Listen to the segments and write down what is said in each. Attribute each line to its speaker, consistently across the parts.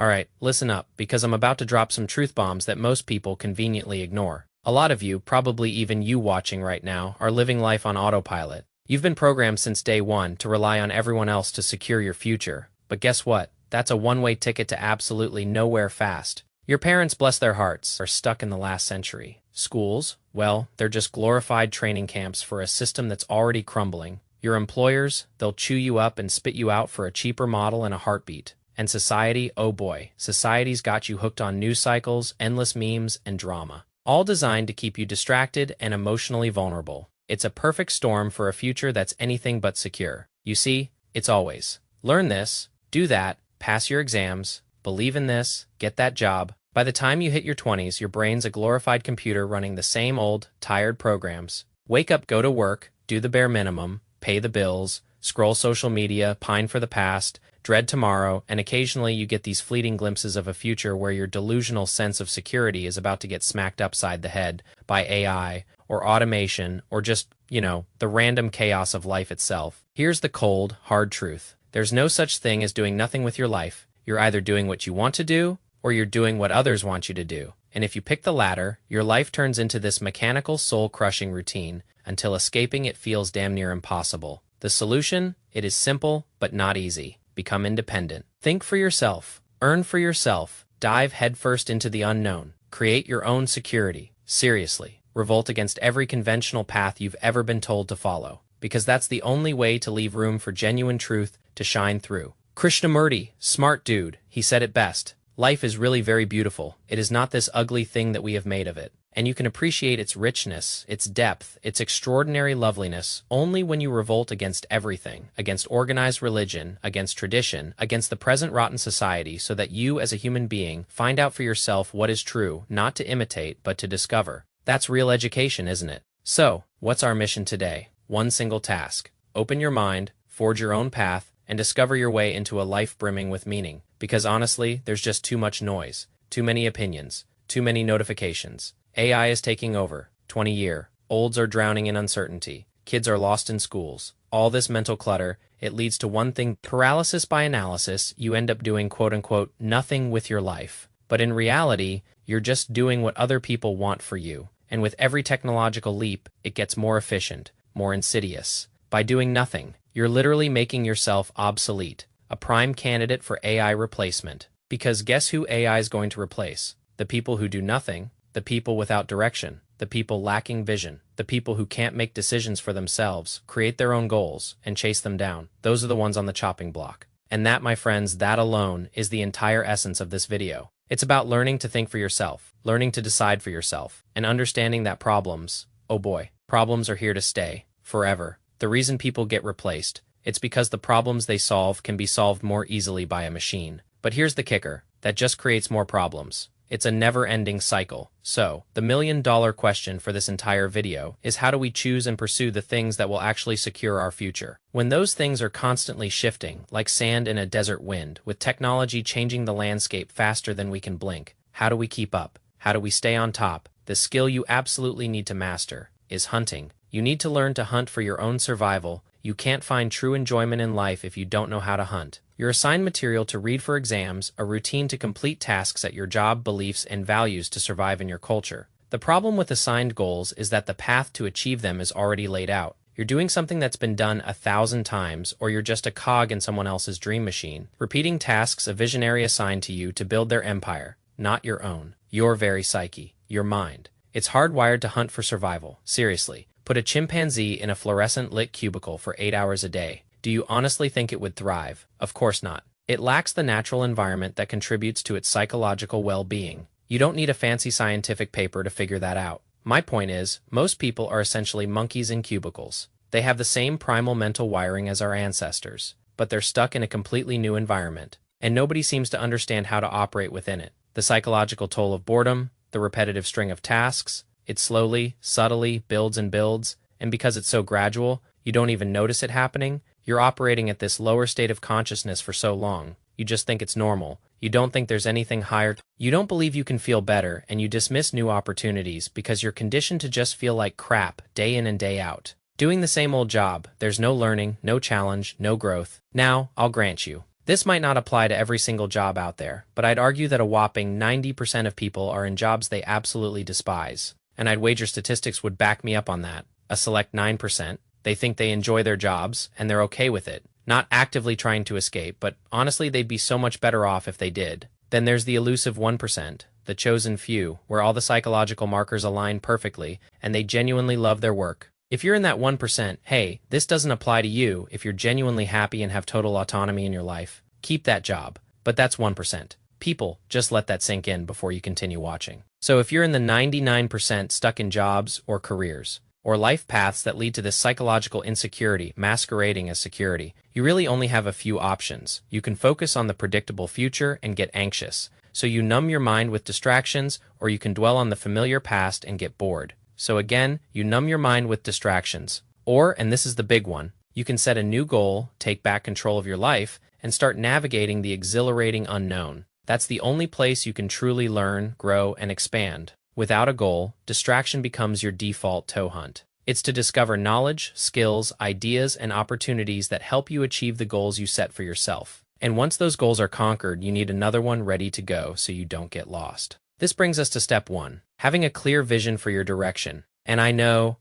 Speaker 1: Alright, listen up, because I'm about to drop some truth bombs that most people conveniently ignore. A lot of you, probably even you watching right now, are living life on autopilot. You've been programmed since day one to rely on everyone else to secure your future. But guess what? That's a one-way ticket to absolutely nowhere fast. Your parents, bless their hearts, are stuck in the last century. Schools, well, they're just glorified training camps for a system that's already crumbling. Your employers, they'll chew you up and spit you out for a cheaper model in a heartbeat. And society, oh boy, society's got you hooked on news cycles, endless memes, and drama. All designed to keep you distracted and emotionally vulnerable. It's a perfect storm for a future that's anything but secure. You see, it's always learn this, do that, pass your exams, believe in this, get that job. By the time you hit your 20s, your brain's a glorified computer running the same old, tired programs. Wake up, go to work, do the bare minimum, pay the bills, scroll social media, pine for the past, dread tomorrow, and occasionally you get these fleeting glimpses of a future where your delusional sense of security is about to get smacked upside the head by AI or automation or just, the random chaos of life itself. Here's the cold, hard truth. There's no such thing as doing nothing with your life. You're either doing what you want to do or you're doing what others want you to do. And if you pick the latter, your life turns into this mechanical, soul-crushing routine until escaping it feels damn near impossible. The solution? It is simple, but not easy. Become independent. Think for yourself. Earn for yourself. Dive headfirst into the unknown. Create your own security. Seriously. Revolt against every conventional path you've ever been told to follow. Because that's the only way to leave room for genuine truth to shine through. Krishnamurti, smart dude, he said it best. Life is really very beautiful. It is not this ugly thing that we have made of it. And you can appreciate its richness, its depth, its extraordinary loveliness only when you revolt against everything, against organized religion, against tradition, against the present rotten society, so that you as a human being find out for yourself what is true, not to imitate, but to discover. That's real education, isn't it? So, what's our mission today? One single task. Open your mind, forge your own path, and discover your way into a life brimming with meaning. Because honestly, there's just too much noise, too many opinions, too many notifications. AI is taking over. 20-year-olds are drowning in uncertainty. Kids are lost in schools. All this mental clutter, it leads to one thing: paralysis by analysis. You end up doing quote-unquote nothing with your life. But in reality, you're just doing what other people want for you. And with every technological leap, it gets more efficient, more insidious. By doing nothing, you're literally making yourself obsolete, a prime candidate for AI replacement. Because guess who AI is going to replace? The people who do nothing. The people without direction, the people lacking vision, the people who can't make decisions for themselves, create their own goals, and chase them down. Those are the ones on the chopping block. And that, my friends, that alone is the entire essence of this video. It's about learning to think for yourself, learning to decide for yourself, and understanding that problems, oh boy, problems are here to stay, forever. The reason people get replaced, it's because the problems they solve can be solved more easily by a machine. But here's the kicker, that just creates more problems. It's a never-ending cycle. So, the million-dollar question for this entire video is, how do we choose and pursue the things that will actually secure our future? When those things are constantly shifting, like sand in a desert wind, with technology changing the landscape faster than we can blink, how do we keep up? How do we stay on top? The skill you absolutely need to master is hunting. You need to learn to hunt for your own survival. You can't find true enjoyment in life if you don't know how to hunt. You're assigned material to read for exams, a routine to complete tasks at your job, beliefs, and values to survive in your culture. The problem with assigned goals is that the path to achieve them is already laid out. You're doing something that's been done 1,000 times, or you're just a cog in someone else's dream machine, repeating tasks a visionary assigned to you to build their empire, not your own, your very psyche, your mind. It's hardwired to hunt for survival. Seriously. Put a chimpanzee in a fluorescent-lit cubicle for 8 hours a day. Do you honestly think it would thrive? Of course not. It lacks the natural environment that contributes to its psychological well-being. You don't need a fancy scientific paper to figure that out. My point is, most people are essentially monkeys in cubicles. They have the same primal mental wiring as our ancestors, but they're stuck in a completely new environment, and nobody seems to understand how to operate within it. The psychological toll of boredom, the repetitive string of tasks, it slowly, subtly builds and builds, and because it's so gradual, you don't even notice it happening. You're operating at this lower state of consciousness for so long, you just think it's normal. You don't think there's anything higher. You don't believe you can feel better, and you dismiss new opportunities because you're conditioned to just feel like crap day in and day out. Doing the same old job, there's no learning, no challenge, no growth. Now, I'll grant you, This might not apply to every single job out there, but I'd argue that a whopping 90% of people are in jobs they absolutely despise. And I'd wager statistics would back me up on that. A select 9%, they think they enjoy their jobs and they're okay with it, not actively trying to escape, but honestly they'd be so much better off if they did. Then there's the elusive 1%, the chosen few, where all the psychological markers align perfectly and they genuinely love their work. If you're in that 1%, hey, this doesn't apply to you if you're genuinely happy and have total autonomy in your life. Keep that job. But that's 1%. People, just let that sink in before you continue watching. So if you're in the 99% stuck in jobs or careers, or life paths that lead to this psychological insecurity masquerading as security, you really only have a few options. You can focus on the predictable future and get anxious, so you numb your mind with distractions, or you can dwell on the familiar past and get bored. So again, you numb your mind with distractions. Or, and this is the big one, you can set a new goal, take back control of your life, and start navigating the exhilarating unknown. That's the only place you can truly learn, grow, and expand. Without a goal, distraction becomes your default tow hunt. It's to discover knowledge, skills, ideas, and opportunities that help you achieve the goals you set for yourself. And once those goals are conquered, you need another one ready to go so you don't get lost. This brings us to step 1, having a clear vision for your direction. And I know,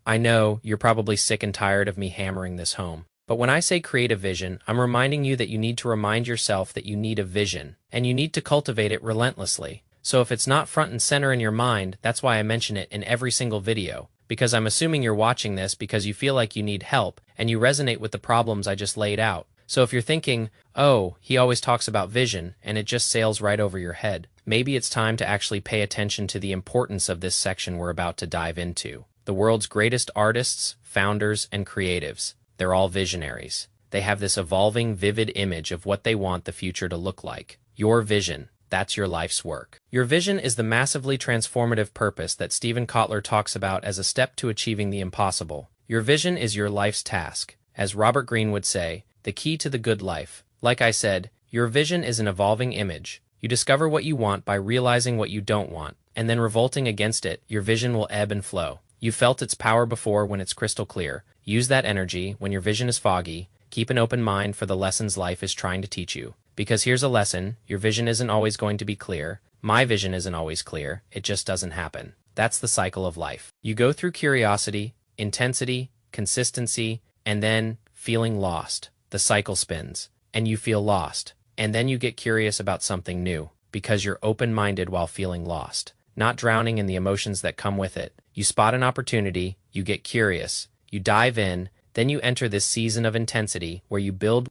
Speaker 1: you're probably sick and tired of me hammering this home. But when I say create a vision, I'm reminding you that you need to remind yourself that you need a vision, and you need to cultivate it relentlessly. So if it's not front and center in your mind, that's why I mention it in every single video, because I'm assuming you're watching this because you feel like you need help, and you resonate with the problems I just laid out. So if you're thinking, oh, he always talks about vision, and it just sails right over your head, maybe it's time to actually pay attention to the importance of this section we're about to dive into. The world's greatest artists, founders, and creatives. They're all visionaries. They have this evolving, vivid image of what they want the future to look like. Your vision, that's your life's work. Your vision is the massively transformative purpose that Steven Kotler talks about as a step to achieving the impossible. Your vision is your life's task. As Robert Greene would say, the key to the good life. Like I said, your vision is an evolving image. You discover what you want by realizing what you don't want, and then revolting against it. Your vision will ebb and flow. You've felt its power before when it's crystal clear. Use that energy when your vision is foggy. Keep an open mind for the lessons life is trying to teach you. Because here's a lesson, your vision isn't always going to be clear. My vision isn't always clear. It just doesn't happen. That's the cycle of life. You go through curiosity, intensity, consistency, and then feeling lost. The cycle spins, and you feel lost. And then you get curious about something new, because you're open-minded while feeling lost, not drowning in the emotions that come with it. You spot an opportunity, you get curious, you dive in, then you enter this season of intensity where you build.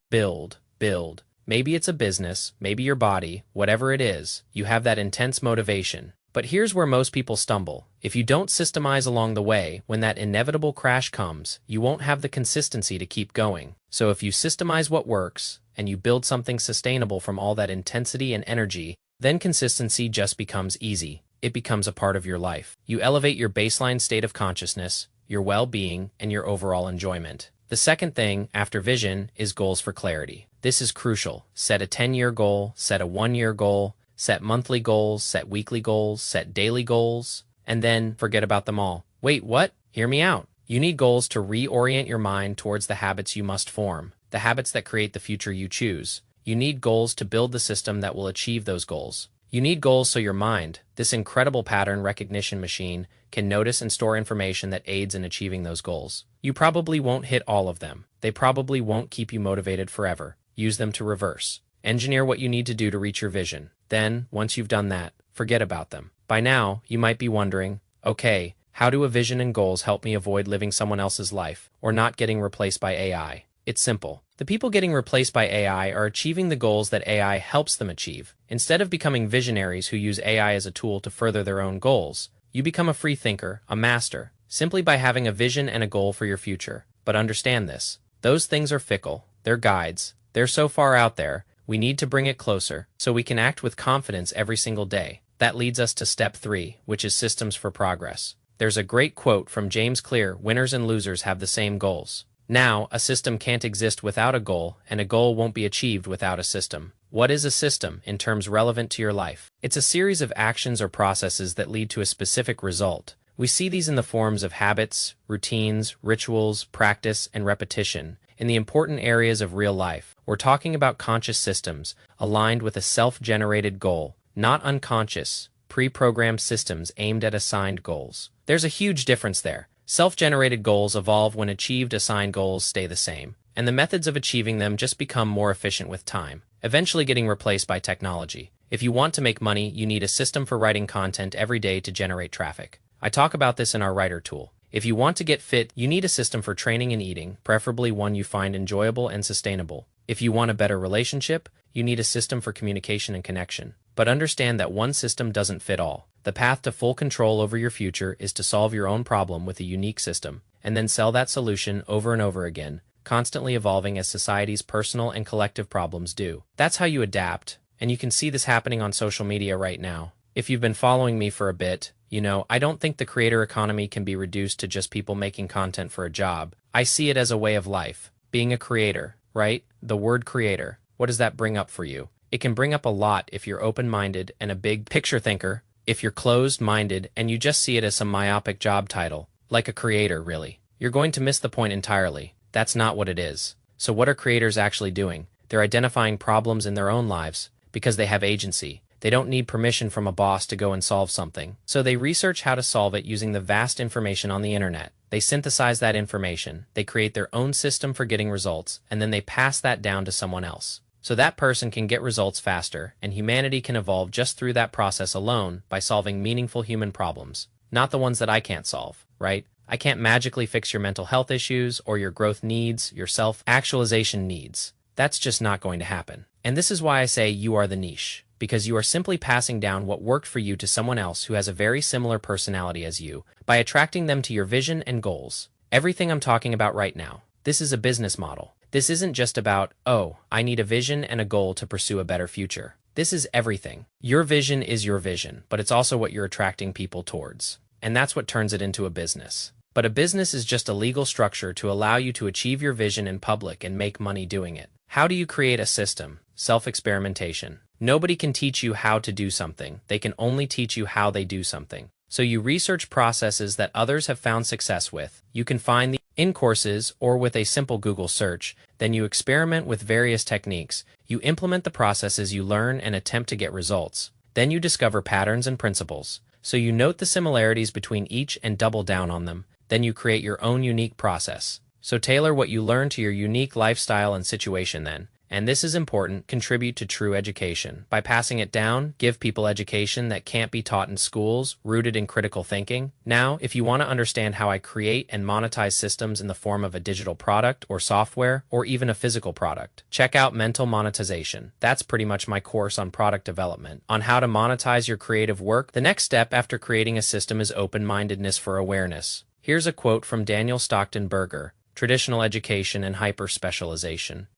Speaker 1: Maybe it's a business, maybe your body, whatever it is, you have that intense motivation. But here's where most people stumble. If you don't systemize along the way, when that inevitable crash comes, you won't have the consistency to keep going. So if you systemize what works, and you build something sustainable from all that intensity and energy, then consistency just becomes easy. It becomes a part of your life. You elevate your baseline state of consciousness, your well-being, and your overall enjoyment. The second thing, after vision, is goals for clarity. This is crucial. Set a 10-year goal, set a 1-year goal, set monthly goals, set weekly goals, set daily goals, and then forget about them all. Wait, what? Hear me out. You need goals to reorient your mind towards the habits you must form, the habits that create the future you choose. You need goals to build the system that will achieve those goals. You need goals so your mind, this incredible pattern recognition machine, can notice and store information that aids in achieving those goals. You probably won't hit all of them. They probably won't keep you motivated forever. Use them to reverse. Engineer what you need to do to reach your vision. Then, once you've done that, forget about them. By now, you might be wondering, okay, how do a vision and goals help me avoid living someone else's life, or not getting replaced by AI? It's simple. The people getting replaced by AI are achieving the goals that AI helps them achieve. Instead of becoming visionaries who use AI as a tool to further their own goals, you become a free thinker, a master, simply by having a vision and a goal for your future. But understand this. Those things are fickle. They're guides. They're so far out there, we need to bring it closer so we can act with confidence every single day. That leads us to step 3, which is systems for progress. There's a great quote from James Clear: winners and losers have the same goals. Now, a system can't exist without a goal, and a goal won't be achieved without a system. What is a system in terms relevant to your life? It's a series of actions or processes that lead to a specific result. We see these in the forms of habits, routines, rituals, practice, and repetition. In the important areas of real life, we're talking about conscious systems aligned with a self-generated goal, not unconscious, pre-programmed systems aimed at assigned goals. There's a huge difference there. Self-generated goals evolve when achieved, assigned goals stay the same, and the methods of achieving them just become more efficient with time, eventually getting replaced by technology. If you want to make money, you need a system for writing content every day to generate traffic. I talk about this in our writer tool. If you want to get fit, you need a system for training and eating, preferably one you find enjoyable and sustainable. If you want a better relationship, you need a system for communication and connection. But understand that one system doesn't fit all. The path to full control over your future is to solve your own problem with a unique system, and then sell that solution over and over again, constantly evolving as society's personal and collective problems do. That's how you adapt, and you can see this happening on social media right now. If you've been following me for a bit, you know, I don't think the creator economy can be reduced to just people making content for a job. I see it as a way of life. Being a creator, right? The word creator. What does that bring up for you? It can bring up a lot if you're open-minded and a big picture thinker. If you're closed-minded and you just see it as some myopic job title, like a creator, really, you're going to miss the point entirely. That's not what it is. So what are creators actually doing? They're identifying problems in their own lives because they have agency. They don't need permission from a boss to go and solve something. So they research how to solve it using the vast information on the internet. They synthesize that information, they create their own system for getting results, and then they pass that down to someone else. So that person can get results faster, and humanity can evolve just through that process alone by solving meaningful human problems. Not the ones that I can't solve, right? I can't magically fix your mental health issues or your growth needs, your self-actualization needs. That's just not going to happen. And this is why I say you are the niche. Because you are simply passing down what worked for you to someone else who has a very similar personality as you by attracting them to your vision and goals. Everything I'm talking about right now, this is a business model. This isn't just about, oh, I need a vision and a goal to pursue a better future. This is everything. Your vision is your vision, but it's also what you're attracting people towards. And that's what turns it into a business. But a business is just a legal structure to allow you to achieve your vision in public and make money doing it. How do you create a system? Self-experimentation. Nobody can teach you how to do something. They can only teach you how they do something. So you research processes that others have found success with. You can find them in courses or with a simple Google search. Then you experiment with various techniques. You implement the processes you learn and attempt to get results. Then you discover patterns and principles. So you note the similarities between each and double down on them. Then you create your own unique process. So tailor what you learn to your unique lifestyle and situation then. And this is important, contribute to true education. By passing it down, give people education that can't be taught in schools, rooted in critical thinking. Now, if you want to understand how I create and monetize systems in the form of a digital product or software, or even a physical product, check out Mental Monetization. That's pretty much my course on product development, on how to monetize your creative work. The next step after creating a system is open-mindedness for awareness. Here's a quote from Daniel Stockton Berger, Traditional Education and Hyper-Specialization.